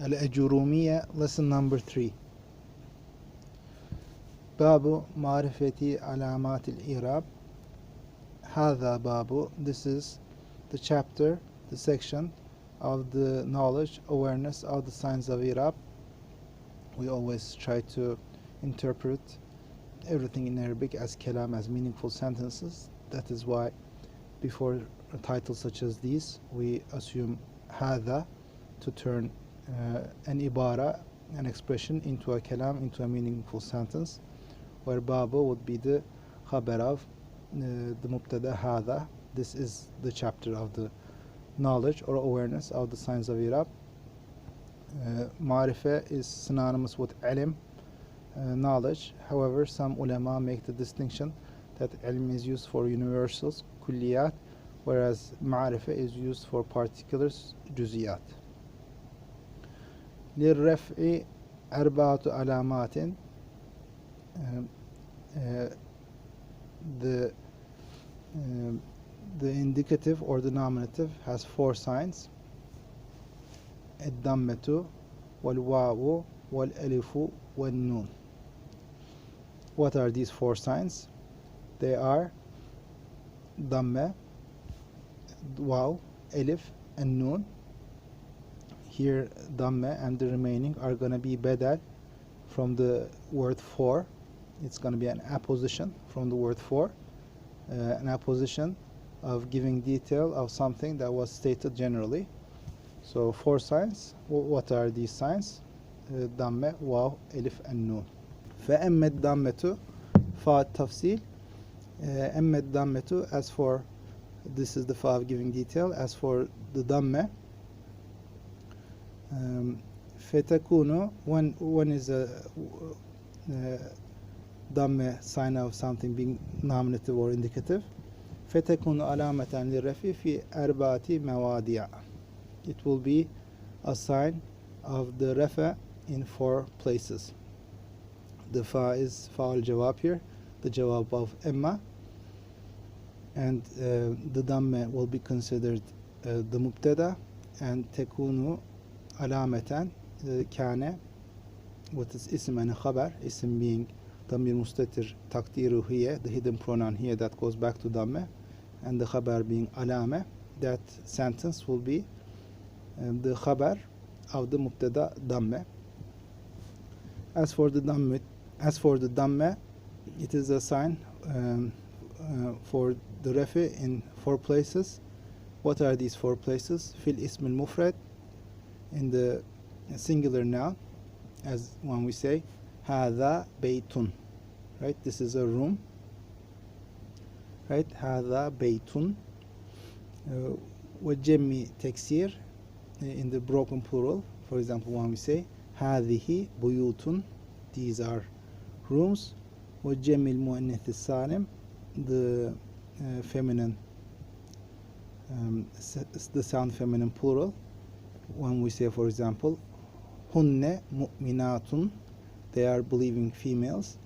Ajurrumiyyah, lesson number 3. باب معرفة علامات الاعراب. هذا باب, this is the chapter, the section of the knowledge, awareness of the signs of i'rab. We always try to interpret everything in Arabic as kalam, as meaningful sentences. That is why before titles such as these we assume هذا to turn an ibara, an expression, into a kalam, into a meaningful sentence, where babu would be the khabar of the mubtada هذا. This is the chapter of the knowledge or awareness of the signs of i'rab. معرفة is synonymous with ilm, knowledge. However, some ulama make the distinction that ilm is used for universals, kulliyat, whereas معرفة is used for particulars, juziyat. للرفع أربعة علامات. The indicative or the nominative has 4 signs: الضمة والواو والألف والنون. What are these 4 signs? They are ضمة, waw, alif, and nun. Here ضمة and the remaining are going to be badal from the word for. It's going to be an apposition from the word for, an apposition of giving detail of something that was stated generally. So 4 signs. What are these signs? ضمة, واو, alif, and nun. فأما الضمة فالتفصيل. أما الضمة, as for, this is the fa of giving detail. As for the ضمة, فتكون, when is a ضمة sign of something being nominative or indicative. فتكون علامة للرفع في 4 مواضع. It will be a sign of the rafa in 4 places. The fa is fa al-jawab here, the jawab of emma, and the damme will be considered the mubtada, and tekunu alamatan kana with its ism and khabar, ism being damir mustatir taqdiru hiya, the hidden pronoun here that goes back to damme, and the khabar being alama. That sentence will be the khabar of the mubtada damme. As for the damme, it is a sign for the rafi in 4 places. What are these 4 places? Fil ism al-mufrad, in the singular noun, as when we say هذا بيت, right? This is a room, right? هذا بيت. وجمع تكسير, in the broken plural. For example, when we say هذه بيوت, these are rooms. وجمع المؤنث السالم, the feminine, the sound feminine plural. When we say, for example, هن مؤمنات, they are believing females.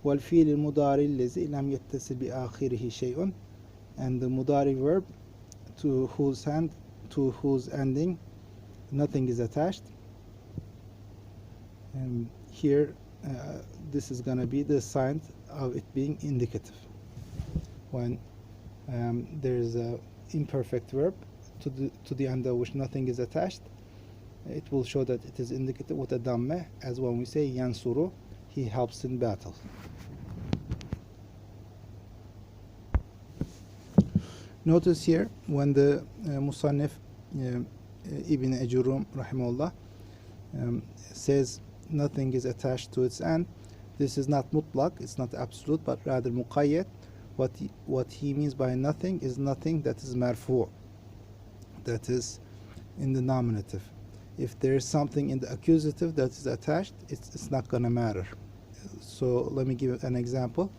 والفعل المضارع الذي لم يتصل بآخره شيء, and the mudari verb to whose ending nothing is attached. And here this is going to be the sign of it being indicative. When there is a imperfect verb to the end of which nothing is attached, it will show that it is indicative with a damme, as when we say yansuru, he helps in battle. Notice here when the Musannif Ibn Ajurrum rahimahullah says nothing is attached to its end, this is not mutlaq, it's not absolute, but rather muqayyad. What he means by nothing is nothing that is marfu', that is in the nominative. If there is something in the accusative that is attached, it's not going to matter. So let me give an example.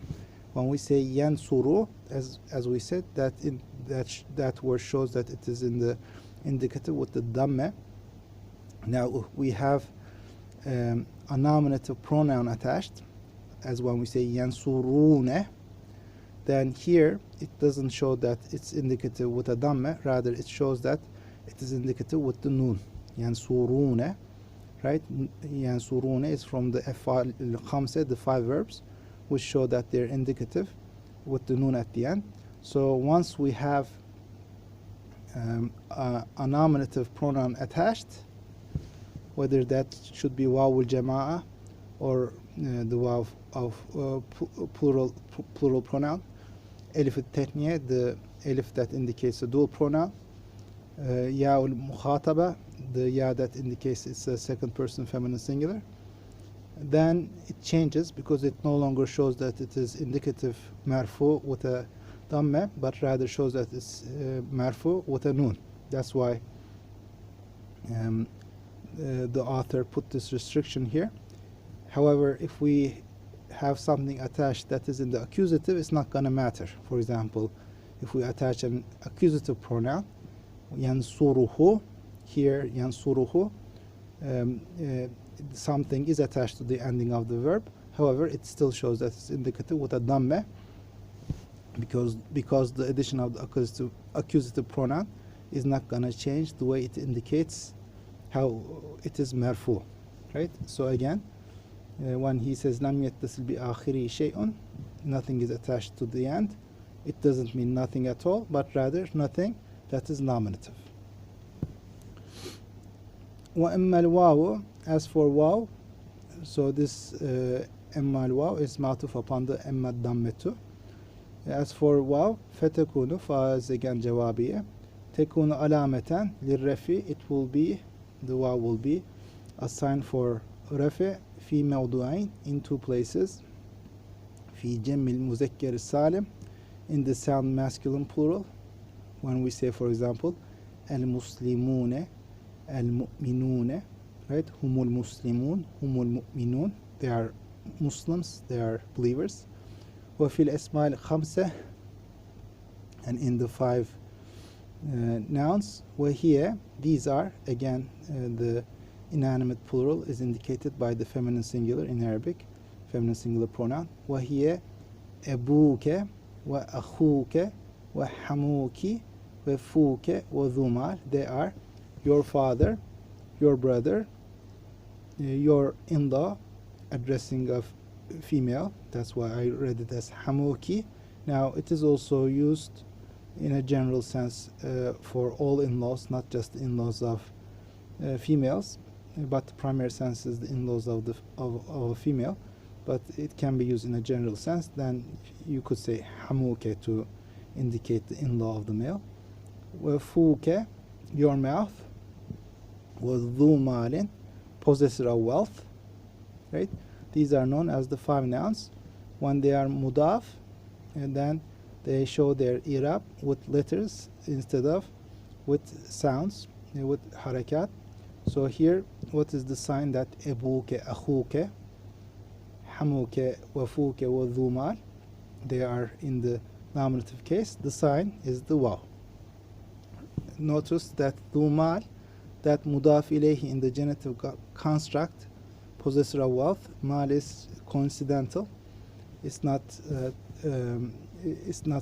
When we say yansuru, as we said, that word shows that it is in the indicative with the damme. Now we have a nominative pronoun attached, as when we say yansurune. Then here it doesn't show that it's indicative with a damme, rather it shows that it is indicative with the nun, yansurune. right? ينصرون is from the أفعال الخمسة, the 5 verbs, which show that they're indicative with the noon at the end. So once we have a nominative pronoun attached, whether that should be waw al-jama'a or the waw of plural pronoun, alif al-tatniya, the alif that indicates a dual pronoun, ya al-mukhataba, the ya that indicates it's a second person feminine singular, then it changes because it no longer shows that it is indicative marfu with a damma, but rather shows that it's marfu with a noon. That's why the author put this restriction here. However, if we have something attached that is in the accusative, it's not going to matter. For example, if we attach an accusative pronoun, yansuruhu, here yansuruhu, something is attached to the ending of the verb. However, it still shows that it's indicative with a damma, because the addition of the accusative pronoun is not going to change the way it indicates how it is marfu, right? So again, when he says lam yattasil bi akhiri shay'un, nothing is attached to the end, it doesn't mean nothing at all, but rather nothing that is nominative. Wa amma al-waw, as for waw, so this amma al-waw is ma'tuf upon the amma dammetu. As for waw, fatakunu, fa is again jawabiya, tekunu alamatan lirrafi, it will be, the waw will be a sign for rafi fi mawdu'ain, in 2 places, fi jam'il muzakkar salim, in the sound masculine plural, when we say, for example, al-muslimune, al-mu'minune, right? Humul muslimun, humul mu'minun, they are Muslims, they are believers. Wa fil asma' al-khamsa, and in the 5 nouns, wa here, these are, again, the inanimate plural is indicated by the feminine singular in Arabic, feminine singular pronoun. Wa here, abuke, wa akhuke, wa hamuki, wa fuke, wa dhumal, they are your father, your brother, your in-law, addressing of female. That's why I read it as hamuki. Now it is also used in a general sense for all in-laws, not just in-laws of females, but the primary sense is the in-laws of a female, but it can be used in a general sense. Then you could say hamuke to indicate the in-law of the male. Wa fuke, your mouth. Was dhu malin, possessor of wealth, right? These are known as the 5 nouns. When they are mudaf, and then they show their i'rab with letters instead of with sounds, with harakat. So here, what is the sign that abuke, akhuke, hamuke, wafuke, wa dhu mal, they are in the nominative case? The sign is the waw. Notice that dhu mal, that mudaf ilayhi in the genitive construct, possessor of wealth, mal is coincidental. It's not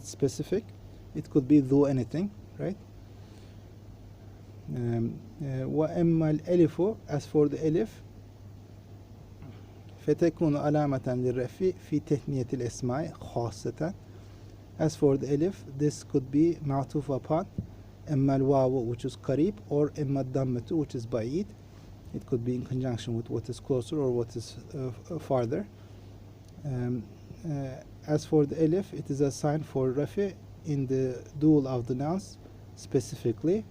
specific. It could be dhu anything, right? Wa amma al-alifu, as for the alif, fatakunu alamatan lirrafi fi tahniyat al-asma'i khassatan. As for the alif, this could be ma'tuf upon amma al-waw, which is qarib, or amma al-dammatu, which is ba'id. It could be in conjunction with what is closer or what is farther. As for the alif, it is a sign for rafi in the dual of the nouns specifically.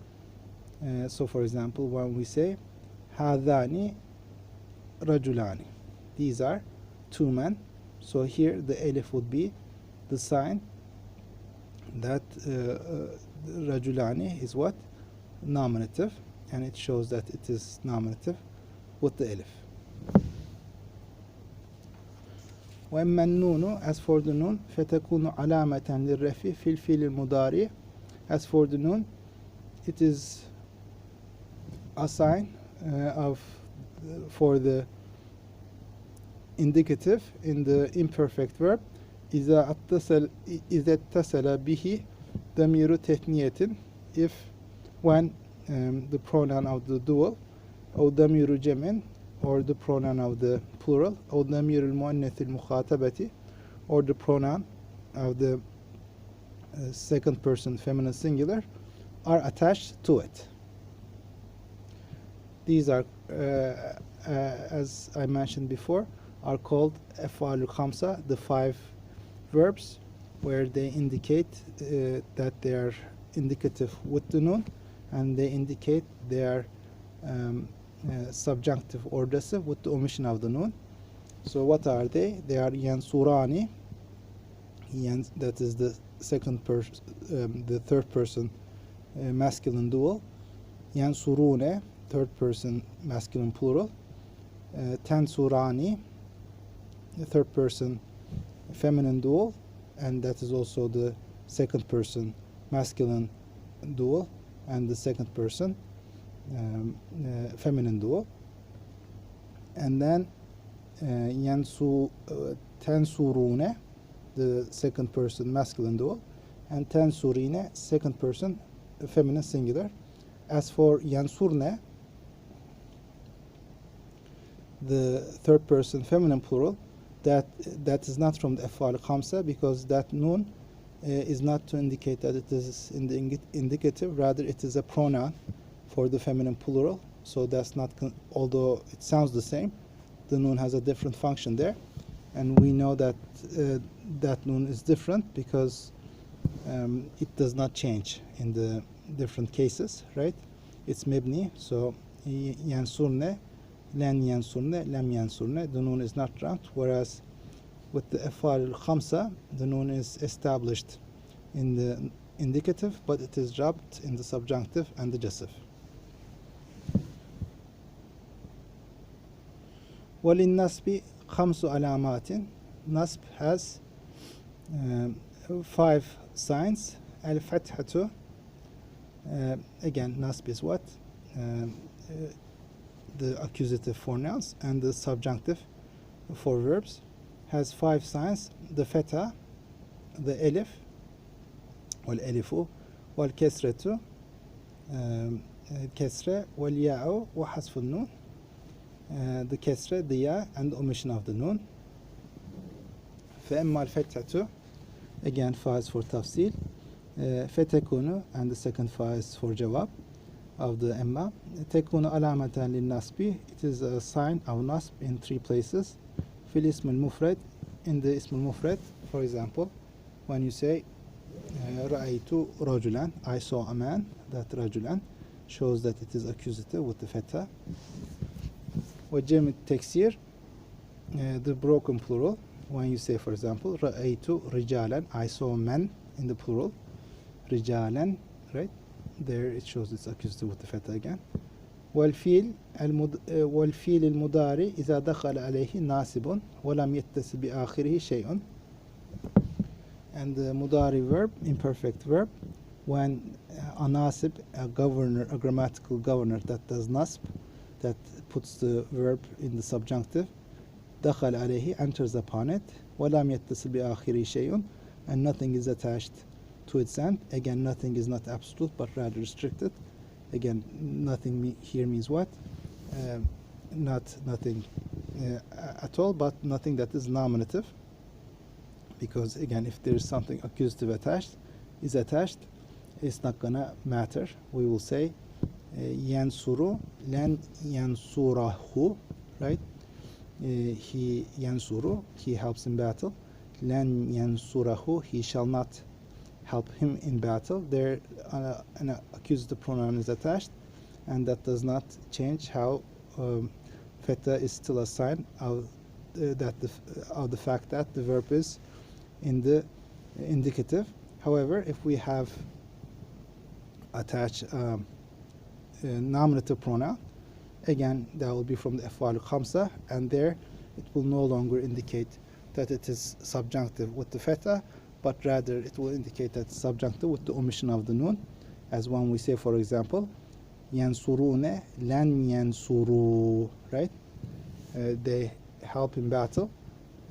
So for example, when we say hadani rajulani, these are 2 men. So here the alif would be the sign that rajulani is what? Nominative, and it shows that it is nominative with the alif. وَأَمَّا النُّونُ, as for the noon, فَتَكُونُ عَلَامَةً لِلرَّفِي فِي الْفِعْلِ الْمُضَارِعِ. As for the noon, it is a sign for the indicative in the imperfect verb. إِذَا اتصل به ضمير تثنية, when the pronoun of the dual, or ضمير جمع, or the pronoun of the plural, أو ضمير المؤنث المخاطبة, or the pronoun of the second person feminine singular, are attached to it. These are, as I mentioned before, are called أفعال الخمسة, the 5 verbs where they indicate that they are indicative with the noon, and they indicate they are subjunctive or recessive with the omission of the noon. So what are they? They are yansurani, that is the the third person masculine dual. Yansurune, third person masculine plural. Tansurani, the third person feminine dual, and that is also the second person masculine dual and the second person feminine dual. And then tansurune, the second person masculine dual, and tansurine, second person feminine singular. As for yansurne, the third person feminine plural, that is not from the af'al khamsa, because that noon is not to indicate that it is in the indicative, rather it is a pronoun for the feminine plural. So that's not, although it sounds the same, the noon has a different function there, and we know that that noon is different because it does not change in the different cases, right? It's mibni, so yansurne, lan yansurne, lam yansurne, the noon is not ramped, whereas with the af'al khamsa, the noon is established in the indicative, but it is dropped in the subjunctive and the gessive. وَلِلنَّصْبِ خَمْسُ عَلَامَاتٍ. Nasb has 5 signs. Al-fathatu, again, nasb is what? The accusative for nouns, and the subjunctive for verbs has 5 signs: the feta, the elif, wal-elifu, wal-kesretu, kesre, wal-ya'u, wa hasfu nun, the kesre, the ya, and the omission of the nun. فَأَمَّا الْفَتْحَةُ, again, fa is for tafsil, فَتَكُونُ, and the second fa is for jawab of the emma. تَكُونُ عَلَامَةً لِلنَّصْبِ, it is a sign of nasb in 3 places. في الاسم المفرد, in the ism al-mufrad, for example, when you say رَأَيْتُ رَجُلًا, I saw a man, that رَجُلًا shows that it is accusative with the feta. وَجَمْع التَكْسِير, the broken plural, when you say, for example, رَأَيْتُ رِجَالًا, I saw men, in the plural, رِجَالًا, right? There it shows it's accusative with the feta again. والفيل المضارع إذا دخل عليه ناصب ولم يتصل بآخره شيء. And the mudari verb, imperfect verb, when a nasib, a governor, a grammatical governor that does nasb, that puts the verb in the subjunctive, دخل عليه, enters upon it, ولم يتصل بآخره شيء, and nothing is attached to its end. Again, nothing is not absolute but rather restricted. Again, nothing here means what? Not nothing at all, but nothing that is nominative. Because again, if there is something accusative attached, it's not gonna matter. We will say yansuru, lan yansurahu, right? He yansuru, he helps in battle. Lan yansurahu, he shall not help him in battle. There an accusative pronoun is attached, and that does not change how feta is still a sign of the fact that the verb is in the indicative. However, if we have attached a nominative pronoun, again that will be from the af'al khamsa, and there it will no longer indicate that it is subjunctive with the feta, but rather it will indicate that it's subjunctive with the omission of the nun, as when we say, for example, yansurune lan yansuru, right? They help in battle.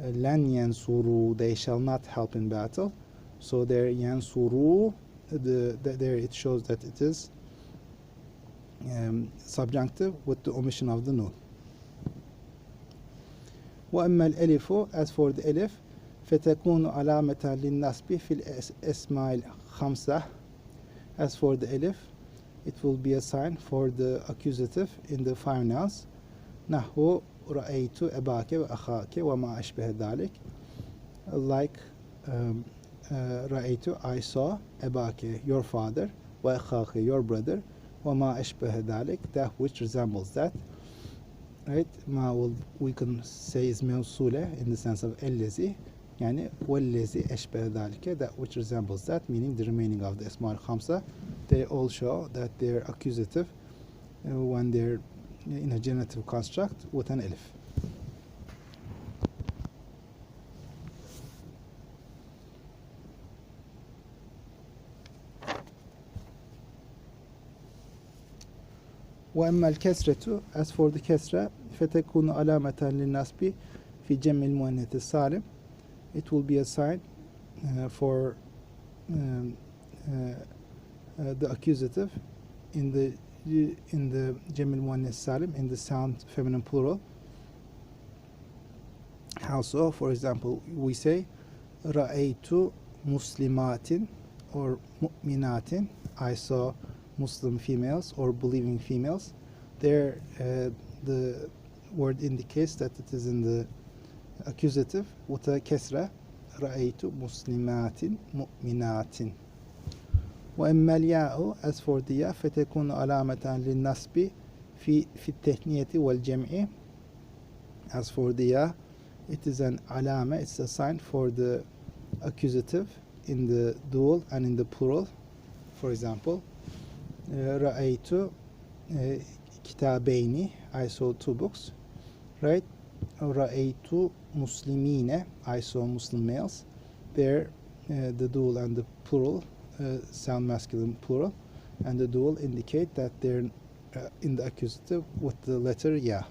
Lan yansuru, they shall not help in battle. So there yansuru, there it shows that it is subjunctive with the omission of the nun. وأما الألف, as for the ألف, فتكون علامة للنصب في الأسماء الخمسة. As for the ألف, it will be a sign for the accusative in the five nouns. نحو رأيت أباك وأخاك وما أشبه ذلك. Like رأيت, I saw, أباك, your father, وأخاك, your brother, وما أشبه ذلك, that which resembles that. Right? ما will, we can say is موصولة in the sense of الذي, يعني والذي أشبه ذلك, that which resembles that, meaning the remaining of the أسماء الخمسة. They all show that they're accusative when they're in a genitive construct with an ألف. وأما الكسرة, as for the كسرة, فتكون علامة للنصب في جمع المؤنث السالم. It will be a sign for the accusative in the جمع المؤنث السالم, in the sound feminine plural. How so? For example, we say رأيت مسلمات or مؤمنات, I saw Muslim females or believing females. There the word indicates that it is in the accusative with a كسرة. رأيت مسلمات مؤمنات. وأما الياء, as for the ياء, فتكون علامة للنصب في التثنية والجمع. As for the ياء, it is an علامة, it's a sign for the accusative in the dual and in the plural. For example, رأيت كتابين, I saw two books, right? رأيت مسلمين, I saw Muslim males. There the dual and the plural sound masculine plural, and the dual indicate that they're in the accusative with the letter ya.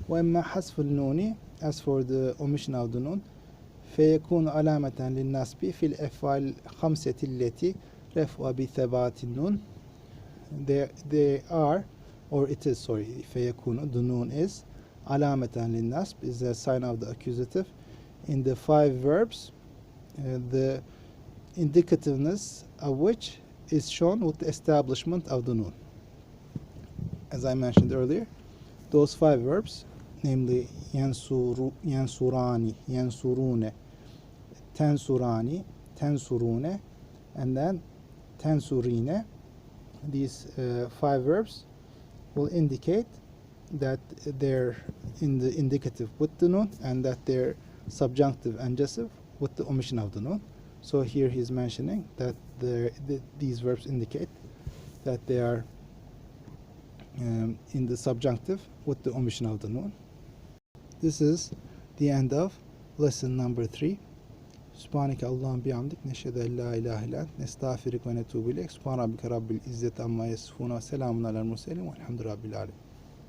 وأما حذف النون, as for the omission of the nun, فيكون علامة للنصب في الأفعال الخمسة التي رفع بثبات النون. They are, or it is, sorry, فيكون, the nun is علامة للنصب, is a sign of the accusative in the five verbs, the indicativeness of which is shown with the establishment of the nun. As I mentioned earlier, those five verbs, namely ينصراني, ينصرون, تنصراني, تنصرون, and then تنصرين, these five verbs will indicate that they're in the indicative with the nun, and that they're subjunctive and gessive with the omission of the nun. So here he's mentioning that these verbs indicate that they are in the subjunctive with the omission of the nun. This is the end of lesson number 3. Subhaneke Allah'ın bihamdik, neşhedü en la ilahe illa ent, nestağfiruke ve netûbü ileyk. Subhan rabbike rabbil izzeti amma yasifûn ve selamun alel murselin velhamdülillahi rabbil âlemin.